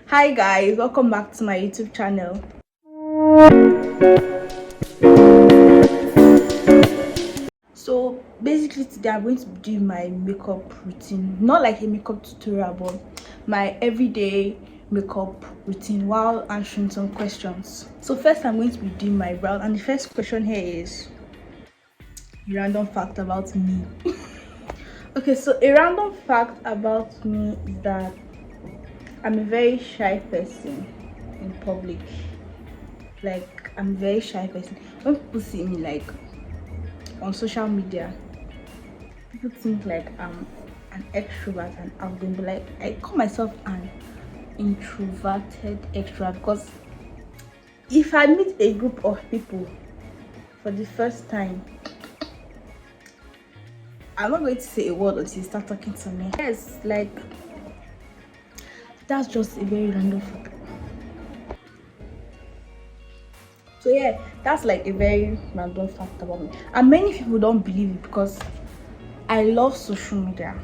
Hi guys, welcome back to my YouTube channel. So basically today I'm going to be doing my makeup routine, not like a makeup tutorial but my everyday makeup routine while answering some questions. So first I'm going to be doing my brow, and the first question here is a random fact about me. Okay, so a random fact about me is that I'm a very shy person in public. Like, I'm a very shy person. When people see me like on social media, people think like I'm an extrovert and outgoing, but like I call myself an introverted extrovert, because if I meet a group of people for the first time, I'm not going to say a word until you start talking to me. Yes, like that's just a very random fact. So yeah, that's like a very random fact about me, and many people don't believe it because I love social media.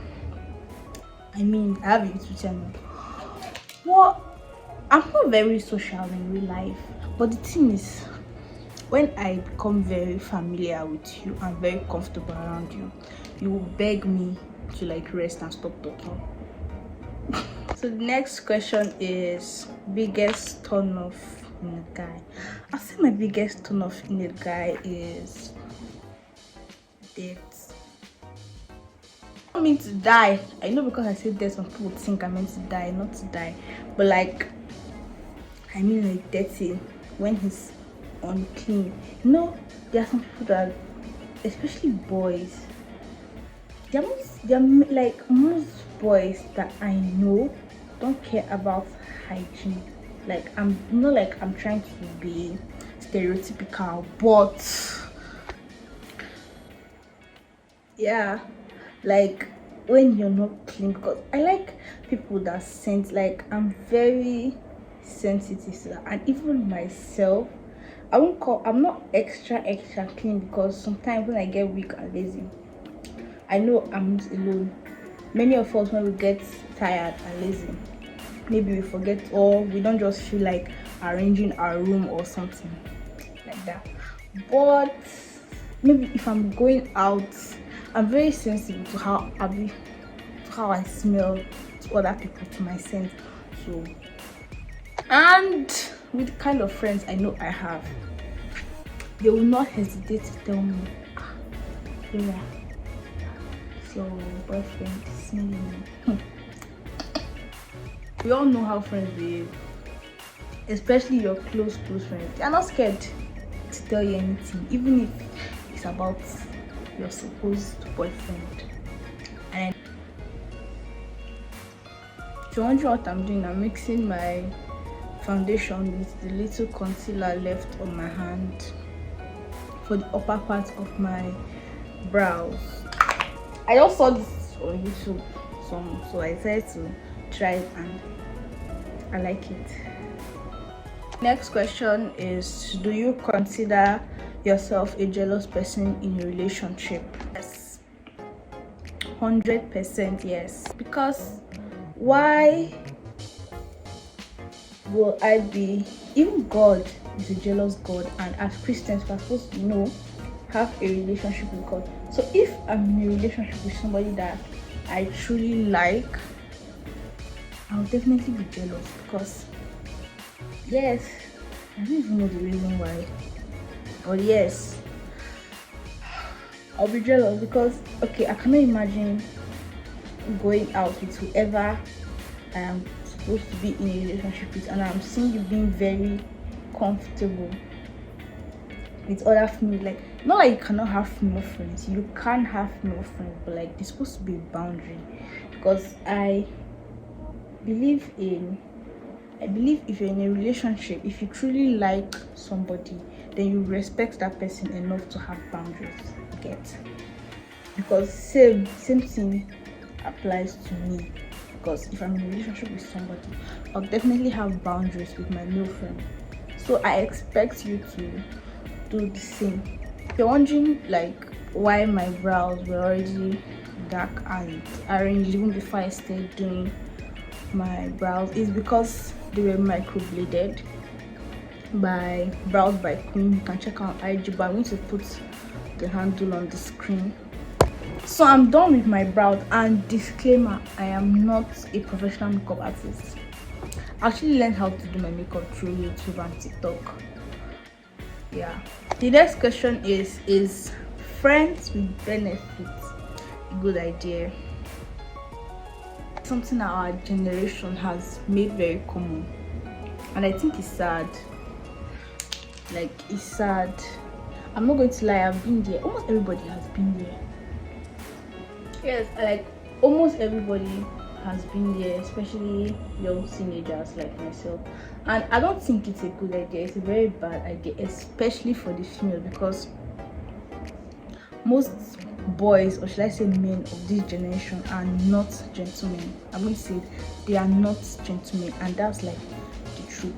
I mean, I have a YouTube channel. Well, I'm not very social in real life, but the thing is, when I become very familiar with you and very comfortable around you, you will beg me to like rest and stop talking. So the next question is biggest turn off in a guy. I say my biggest turn off in a guy is dates. I don't mean to die. I know because I said that some people think I meant to die, not to die, but like I mean like dirty when he's unclean. You know, there are some people that, especially boys, they're like most boys that I know don't care about hygiene. Like I'm not like I'm trying to be stereotypical, but yeah, like when you're not clean, because I like people that sense, like I'm very sensitive to that. And even myself, I'm not extra clean, because sometimes when I get weak and lazy, I know I'm not alone. Many of us, when we get tired and lazy, maybe we forget, or we don't just feel like arranging our room or something like that. But maybe if I'm going out, I'm very sensitive to how I smell, to other people, to my sense. So, and with the kind of friends I know I have, they will not hesitate to tell me, yeah, your boyfriend is smelling me. We all know how friends behave, especially your close friends. They're not scared to tell you anything, even if it's about your supposed boyfriend. And if you're wondering what I'm doing, I'm mixing my foundation with the little concealer left on my hand for the upper part of my brows. I just saw this on YouTube, so I decided to try it and I like it. Next question is, do you consider yourself a jealous person in a relationship? Yes, 100% yes. Because why will I be? Even God is a jealous God, and as Christians we're supposed to have a relationship with God. So if I'm in a relationship with somebody that I truly like, I'll definitely be jealous, because yes, I don't even know the reason why, but yes, I'll be jealous because, okay, I cannot imagine going out with whoever I am supposed to be in a relationship with, and I'm seeing you being very comfortable with other female. Like, not like you cannot have female friends, you can have female friends, but like there's supposed to be a boundary. Because I believe if you're in a relationship, if you truly like somebody, then you respect that person enough to have boundaries. Get? Because same thing applies to me. Because if I'm in a relationship with somebody, I'll definitely have boundaries with my male friend. So I expect you to do the same. If you're wondering like why my brows were already dark and arranged even before I started doing my brows is because they were microbladed by Brows by Queen. You can check out IG, but I'm going to put the handle on the screen. So I'm done with my brows, and disclaimer, I am not a professional makeup artist. I actually learned how to do my makeup through YouTube and TikTok. Yeah. The next question is friends with benefits a good idea? Something that our generation has made very common, and I think it's sad. Like, it's sad. I'm not going to lie, I've been there. Almost everybody has been there. Yes, like almost everybody has been there, especially young teenagers like myself. And I don't think it's a good idea. It's a very bad idea, especially for the female, because most boys, or should I say men, of this generation are not gentlemen. I'm going to say they are not gentlemen, and that's like the truth.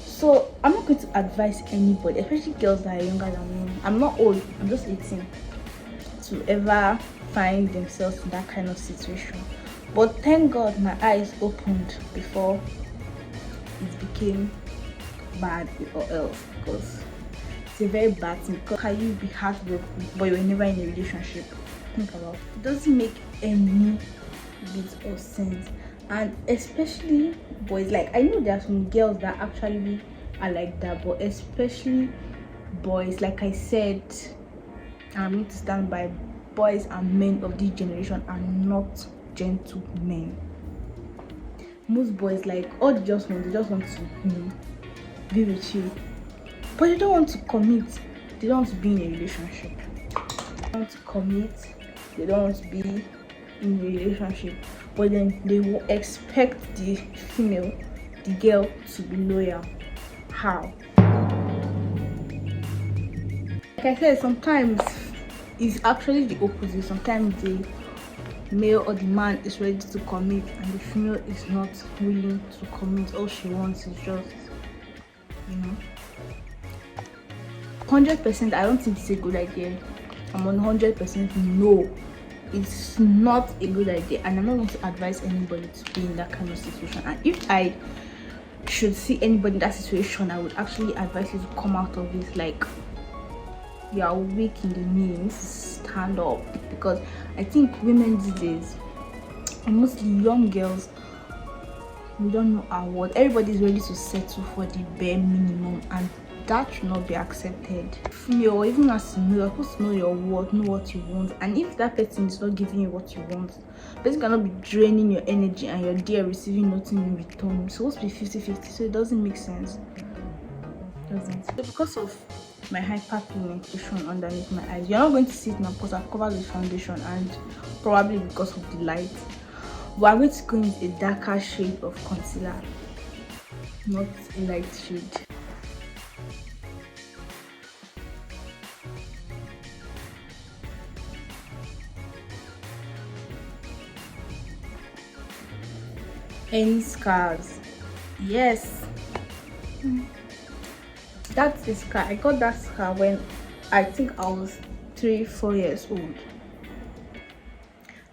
So I'm not going to advise anybody, especially girls that are younger than me. I'm not old, I'm just 18, to ever find themselves in that kind of situation. But thank God my eyes opened before it became bad or else, because it's a very bad thing. Because can you be heartbroken but you're never in a relationship? Think about it. It doesn't make any bit of sense. And especially boys, like I know there are some girls that actually are like that, but especially boys, like I said, I'm going to stand by, boys and men of this generation are not gentlemen. Most boys, like, all they just want to be with you, but they don't want to commit. They don't want to be in a relationship. They don't want to commit. They don't want to be in a relationship, but then they will expect the female, the girl, to be loyal. How? Like I said, sometimes it's actually the opposite. Sometimes the male or the man is ready to commit and the female is not willing to commit. All she wants is just, 100%. I don't think it's a good idea. I'm on 100% no, it's not a good idea, and I'm not going to advise anybody to be in that kind of situation. And if I should see anybody in that situation, I would actually advise you to come out of it. Like, you are weak in the knees, stand up. Because I think women these days, and mostly young girls, we don't know our worth. Everybody's ready to settle for the bare minimum, and that should not be accepted. Female, or even as a male, you're supposed to know your worth, know what you want. And if that person is not giving you what you want, the person cannot be draining your energy and you're there receiving nothing in return. It's supposed to be 50-50, so it doesn't make sense. Doesn't. So because of my hyperpigmentation underneath my eyes, you're not going to see it now because I've covered with foundation, and probably because of the light, but I'm going to go in a darker shade of concealer, not a light shade. Any scars? Yes, that's a scar. I got that scar when I think I was 3-4 years old.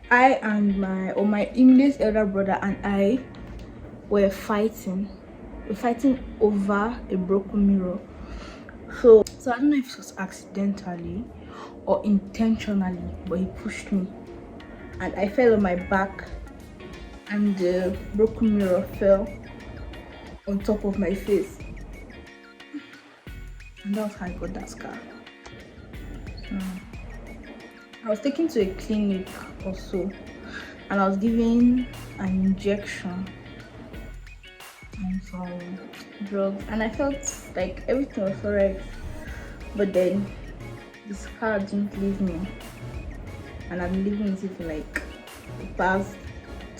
I and my English elder brother and I were fighting. We're fighting over a broken mirror. So I don't know if it was accidentally or intentionally, but he pushed me and I fell on my back, and the broken mirror fell on top of my face, and that's how I got that scar. I was taken to a clinic also, and I was given an injection and some drugs, and I felt like everything was alright, but then the scar didn't leave me, and I'm living with it for like the past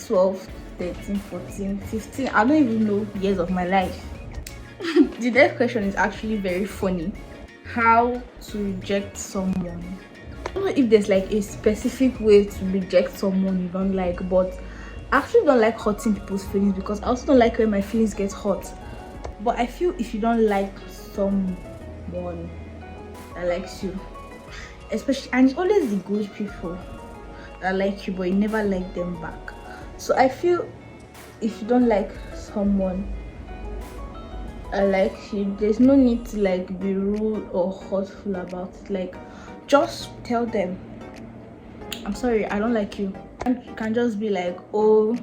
12, 13, 14, 15, I don't even know years of my life. The next question is actually very funny. How to reject someone? I don't know if there's like a specific way to reject someone you don't like, but I actually don't like hurting people's feelings, because I also don't like when my feelings get hurt. But I feel if you don't like someone that likes you, especially, and it's always the good people that like you but you never like them back. So I feel if you don't like someone, I like you, there's no need to like be rude or hurtful about it. Like, just tell them, I'm sorry, I don't like you. And you can just be like, oh,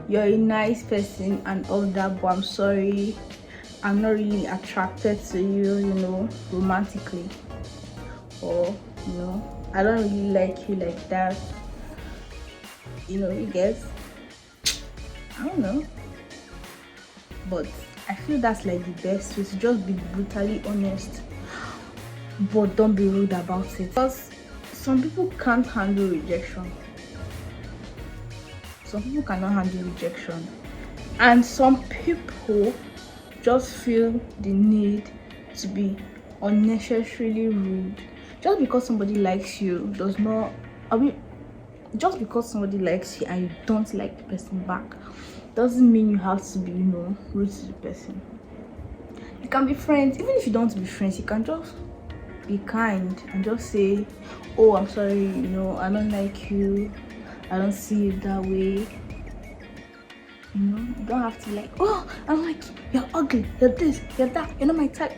you're a nice person and all that, but I'm sorry, I'm not really attracted to you, you know, romantically, or you know, I don't really like you like that, you know, you guess. I don't know, but I feel that's like the best way, to just be brutally honest, but don't be rude about it, because some people can't handle rejection. Some people cannot handle rejection, and some people just feel the need to be unnecessarily rude. Just because somebody likes you does not, I mean, just because somebody likes you and you don't like the person back doesn't mean you have to be, you know, rude to the person. You can be friends. Even if you don't want to be friends, you can just be kind and just say, oh, I'm sorry, you know, I don't like you, I don't see it that way. You know, you don't have to like, oh, I'm like, you're ugly, you're this, you're that, you're not my type.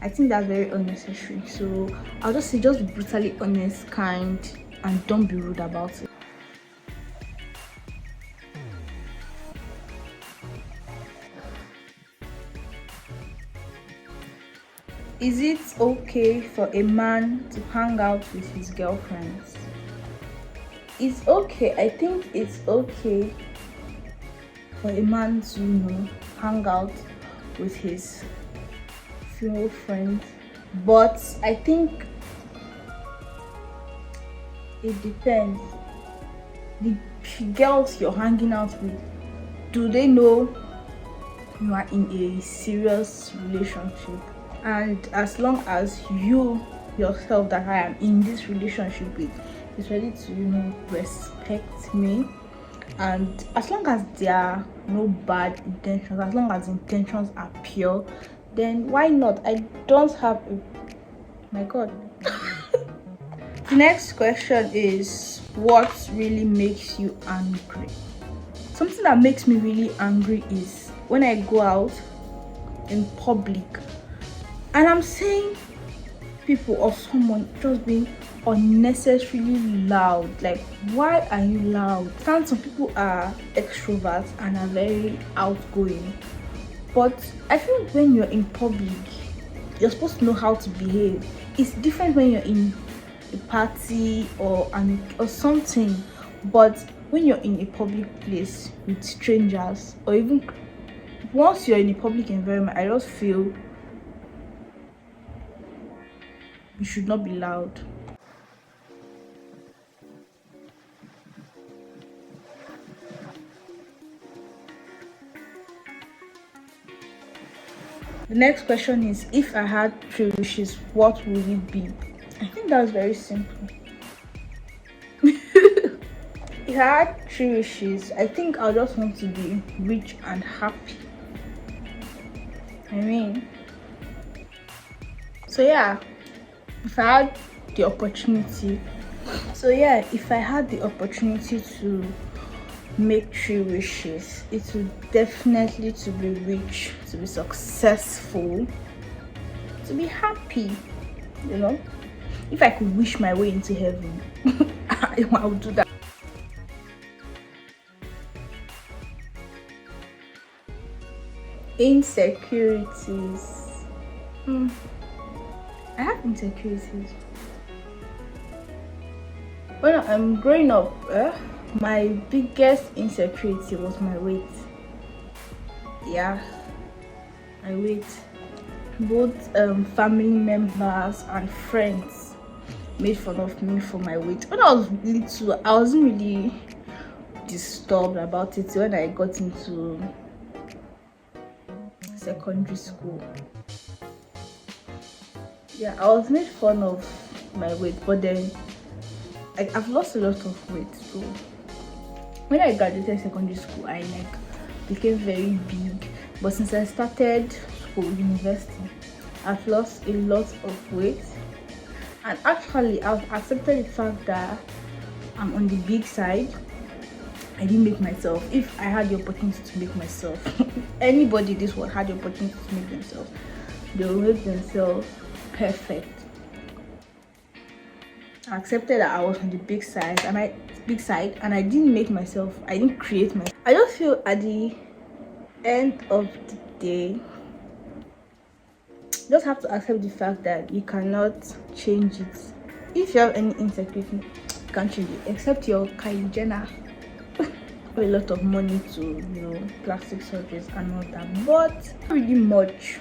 I think that's very unnecessary. So I'll just say, just be brutally honest, kind, and don't be rude about it. Is it okay for a man to hang out with his girlfriends? It's okay. I think it's okay for a man to, you know, hang out with his female friends, but I think it depends. The girls you're hanging out with, do they know you are in a serious relationship? And as long as you yourself that I am in this relationship with is ready to, you know, respect me, and as long as there are no bad intentions, as long as intentions are pure, then why not? I don't have a, my god. The next question is, what really makes you angry? Something that makes me really angry is when I go out in public and I'm seeing people or someone just being unnecessarily loud. Like, why are you loud? Some people are extroverts and are very outgoing, but I feel when you're in public, you're supposed to know how to behave. It's different when you're in a party or something, but when you're in a public place with strangers, or even once you're in a public environment, I just feel you should not be loud. The next question is, if I had 3 wishes, what would it be? I think that's very simple. If I had 3 wishes, I think I just want to be rich and happy. I mean, so yeah, if I had the opportunity, if I had the opportunity to make 3 wishes, it would definitely to be rich, to be successful, to be happy. You know, if I could wish my way into heaven, I would do that. Insecurities. I have insecurities. When I'm growing up, my biggest insecurity was my weight. Yeah, my weight. Both family members and friends made fun of me for my weight. When I was little, I wasn't really disturbed about it. When I got into secondary school, yeah, I was made fun of my weight, but then I've lost a lot of weight. So when I graduated secondary school, I became very big. But since I started school, university, I've lost a lot of weight, and actually I've accepted the fact that I'm on the big side. I didn't make myself. If I had the opportunity to make myself, anybody this world had the opportunity to make themselves, they will make themselves perfect. I accepted that I was on the big side and I didn't make myself, I didn't create myself. I just feel at the end of the day, you just have to accept the fact that you cannot change it. If you have any insecurity, you can't change it, except your Kylie Jenner. A lot of money to, plastic surgeries and all that, but not really much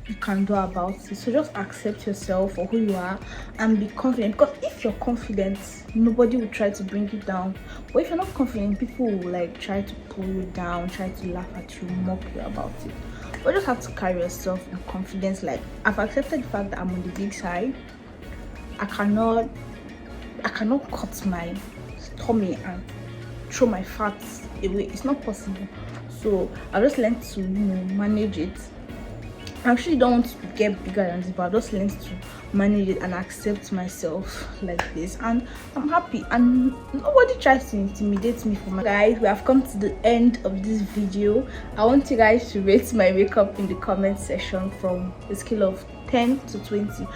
you can do about it. So just accept yourself for who you are and be confident, because if you're confident, nobody will try to bring you down. But if you're not confident, people will like try to pull you down, try to laugh at you, mock you about it. But you just have to carry yourself in confidence. Like, I've accepted the fact that I'm on the big side. I cannot cut my tummy and throw my fats away. It's not possible. So I just learned to manage it. I actually don't want to get bigger than this, but I just learned to manage it and accept myself like this, and I'm happy, and nobody tries to intimidate me. For my guys, we have come to the end of this video. I want you guys to rate my makeup in the comment section from a scale of 10 to 20.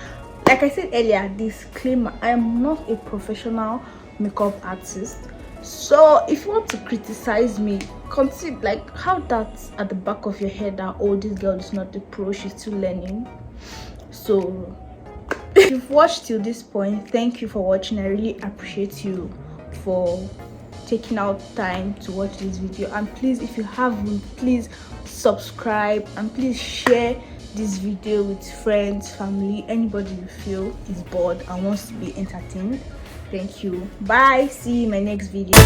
Like I said earlier, disclaimer, I am not a professional makeup artist. So if you want to criticize me, consider like how that's at the back of your head that, oh, this girl is not the pro, she's still learning. So if you've watched till this point, thank you for watching. I really appreciate you for taking out time to watch this video. And please, if you haven't, please subscribe and please share this video with friends, family, anybody you feel is bored and wants to be entertained. Thank you. Bye. See you in my next video.